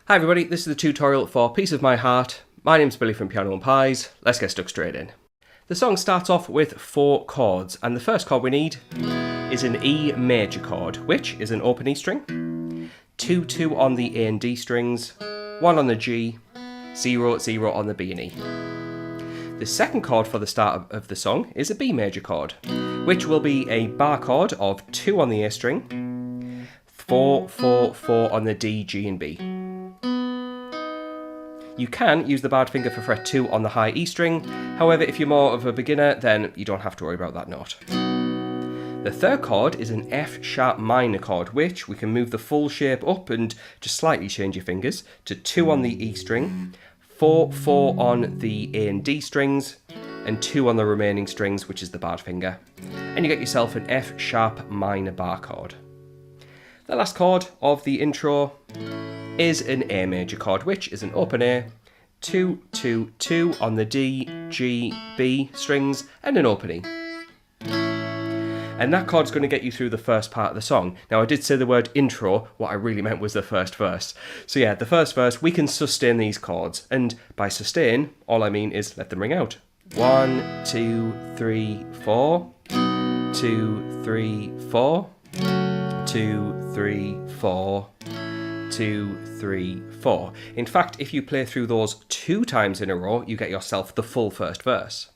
Hi everybody, this is the tutorial for Piece of My Heart. My name's Billy from Piano and Pies. Let's get stuck straight in. The song starts off with 4 chords, and the first chord we need is an E major chord, which is an open E string, 2-2 on the A and D strings, 1 on the G, 0-0 on the B and E. The second chord for the start of the song is a B major chord, which will be a bar chord of 2 on the A string, 4-4-4 on the D, G and B. You can use the barred finger for fret 2 on the high E string, however if you're more of a beginner then you don't have to worry about that note. The third chord is an F sharp minor chord, which we can move the full shape up and just slightly change your fingers to 2 on the E string, 4-4 on the A and D strings, and 2 on the remaining strings, which is the barred finger. And you get yourself an F sharp minor bar chord. The last chord of the intro is an A major chord, which is an open A, 2-2-2 on the D, G, B strings, and an open E. And that chord's going to get you through the first part of the song. Now I did say the word intro, what I really meant was the first verse. So yeah, the first verse, we can sustain these chords, and by sustain, all I mean is let them ring out. 1, 2, 3, 4, 2, 3, 4, 2, 3, 4, 2, 3, 4. In fact, if you play through those 2 times in a row, you get yourself the full first verse.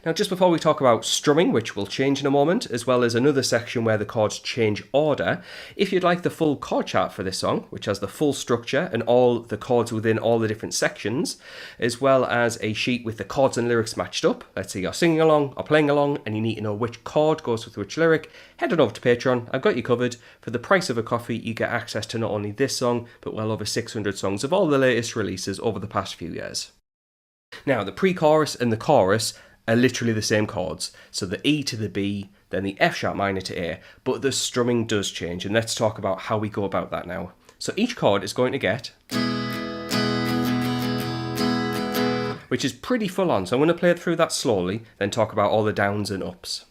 Now, just before we talk about strumming, which will change in a moment, as well as another section where the chords change order, if you'd like the full chord chart for this song, which has the full structure and all the chords within all the different sections, as well as a sheet with the chords and lyrics matched up, let's say you're singing along or playing along and you need to know which chord goes with which lyric, head on over to Patreon. I've got you covered. For the price of a coffee, you get access to not only this song, but well over 600 songs of all the latest releases over the past few years. Now, the pre-chorus and the chorus are literally the same chords, so the E to the B, then the F sharp minor to A, but the strumming does change, and let's talk about how we go about that now. So each chord is going to get, which is pretty full on, so I'm going to play it through that slowly, then talk about all the downs and ups.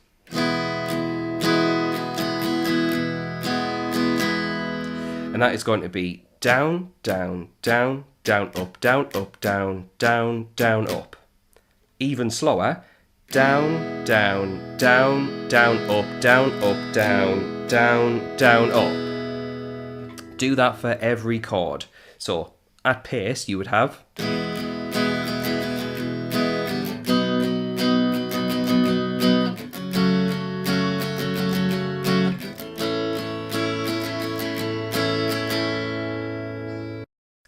And that is going to be down, down, down, down, up, down, up, down, down, down, up. Even slower, down, down, down, down, up, down, up, down, down, down, up. Do that for every chord. So at pace you would have.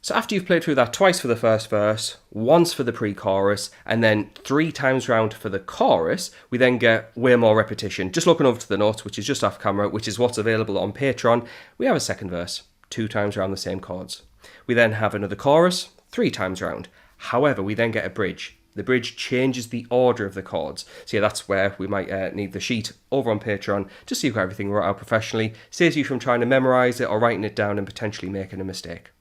So after you've played through that twice for the first verse, once for the pre-chorus, and then 3 times round for the chorus, we then get way more repetition. Just looking over to the notes, which is just off camera, which is what's available on Patreon, we have a second verse, 2 times round the same chords. We then have another chorus, 3 times round. However, we then get a bridge. The bridge changes the order of the chords. So yeah, that's where we might need the sheet over on Patreon, just so you've got everything wrote out professionally. Saves you from trying to memorise it or writing it down and potentially making a mistake.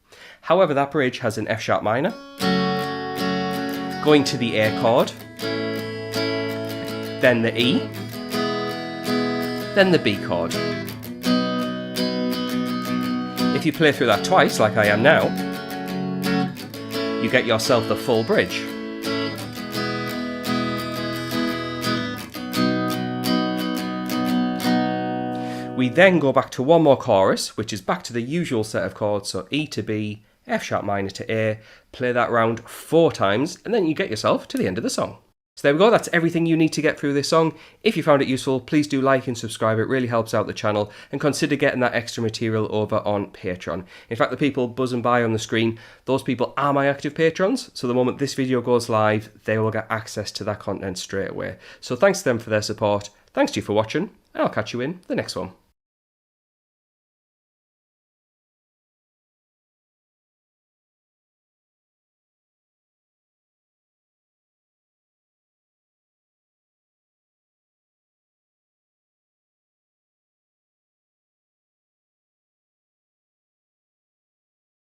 However, that bridge has an F sharp minor, going to the A chord, then the E, then the B chord. If you play through that twice, like I am now, you get yourself the full bridge. We then go back to one more chorus, which is back to the usual set of chords, so E to B, F sharp minor to A, play that round 4 times, and then you get yourself to the end of the song. So there we go, that's everything you need to get through this song. If you found it useful, please do like and subscribe, it really helps out the channel, and consider getting that extra material over on Patreon. In fact, the people buzzing by on the screen, those people are my active patrons, so the moment this video goes live, they will get access to that content straight away. So thanks to them for their support, thanks to you for watching, and I'll catch you in the next one.